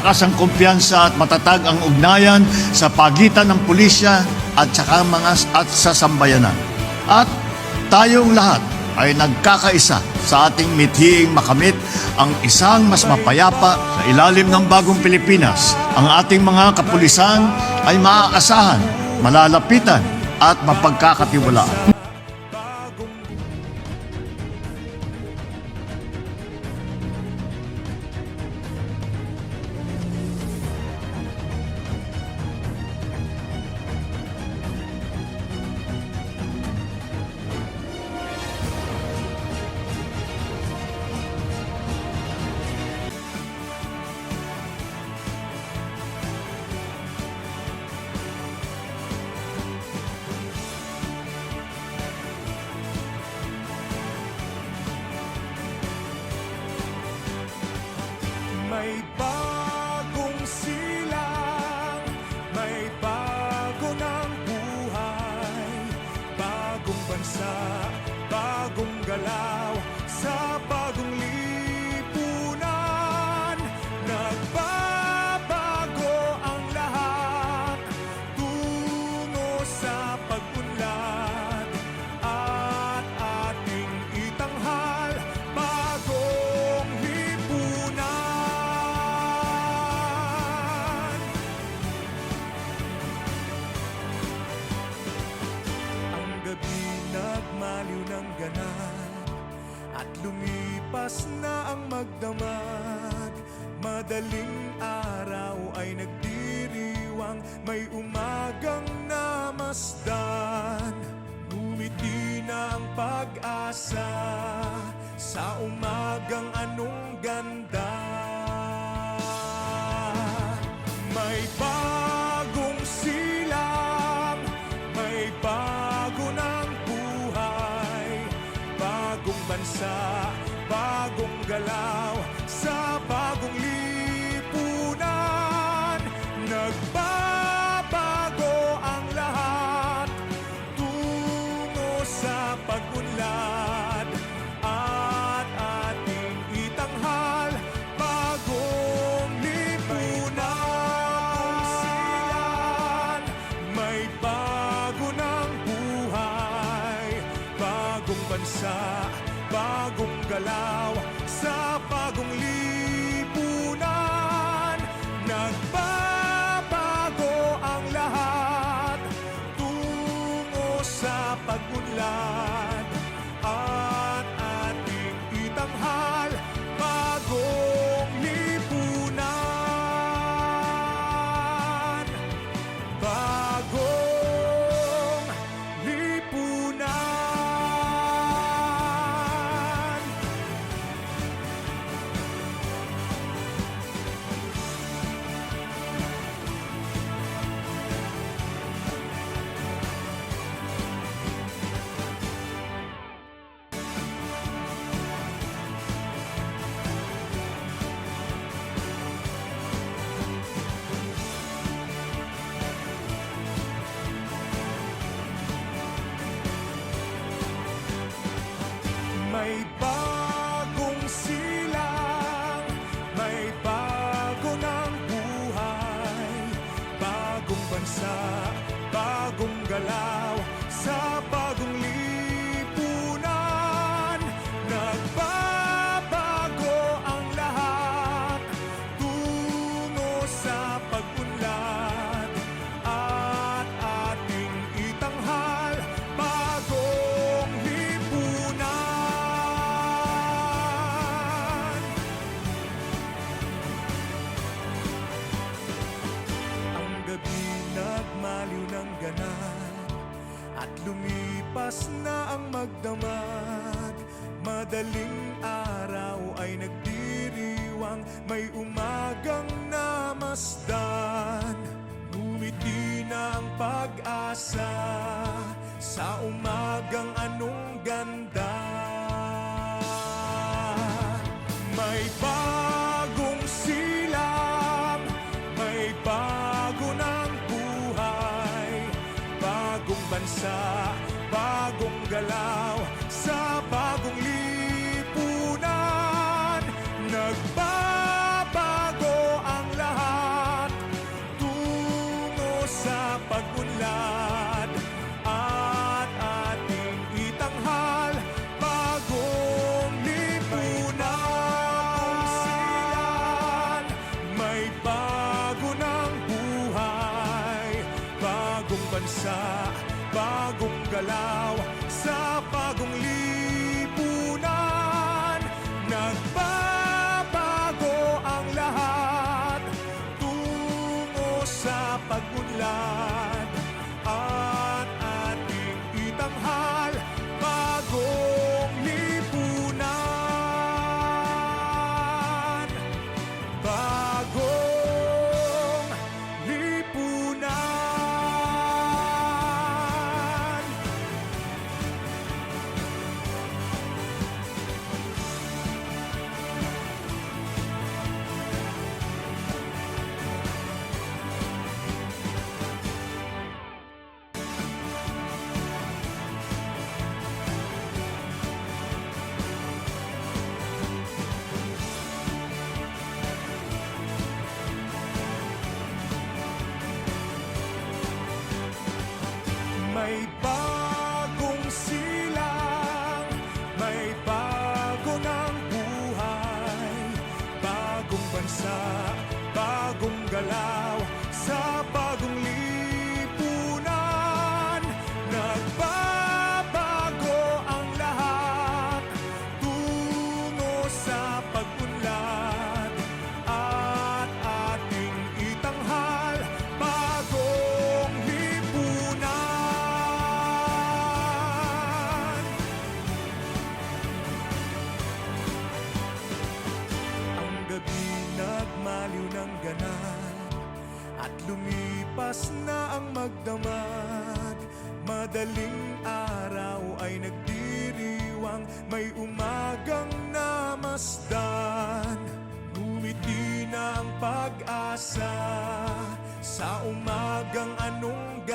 malakas ang kumpiyansa at matatag ang ugnayan sa pagitan ng pulisya at sa sambayanan. At tayong lahat ay nagkakaisa sa ating mithiing makamit ang isang mas mapayapa sa ilalim ng bagong Pilipinas. Ang ating mga kapulisan ay maaasahan, malalapitan at mapagkakatiwalaan. May bagong silang, may bago ng buhay, bagong bansa, bagong galaw, sa bagong lipunan. Nagbabago ang lahat, tungo sa pag-unlad, at ating itanghal, bagong lipunan. Nagmaliw ng ganap at lumipas na ang magdamag. Madaling araw ay nagdiriwang, may umagang namasdan. Ngumiti na ang pag-asa sa umagang anong ganda. May bagong silang, may bago ng bagong bansa, bagong galaw, sa bagong lipunan. Nagbabago ang lahat, tungo sa pag-unlad, at ating itanghal, bagong lipunan. May bago ng buhay, bagong bansa, bagong galaw, sa bagong lipunan. Nagbabago ang lahat, tungo sa pag-unlad, at ating itanghal, bagong lipunan. Bagong lipunan. May bagong silang, may bago ng buhay, bagong bansa, bagong galaw, sa bagong lipunan. Nagbabago ang lahat, tungo sa pag-unlad, at ating itanghal, bagong lipunan. Nagmaliw ng ganap at lumipas na ang magdamag. Madaling araw ay nagdiriwang, may umagang namasdan. Ngumiti na ang pag-asa sa umagang anong ganda. May bagong silang, may bago ng buhay, bagong bansa, bagong galaw, sa bagong lipunan. Nagbabago ang lahat. bagong bansa, bagong galaw sa bagong lipunan. Nagbabago ang lahat tungo sa pag-unlad at ating itanghal bagong lipunan. Bagong lipunan. May bagong silang, may bago ng buhay, bagong bansa, bagong galaw sa bagong lipunan. Nagbabago ang lahat tungo sa pag-unlad at ating itanghal bagong lipunan. Gabi nagmaliw ng ganap at lumipas na ang magdamag. Madaling araw ay nagdiriwang, may umagang namasdan. Ngumiti na ang pag-asa sa umagang anong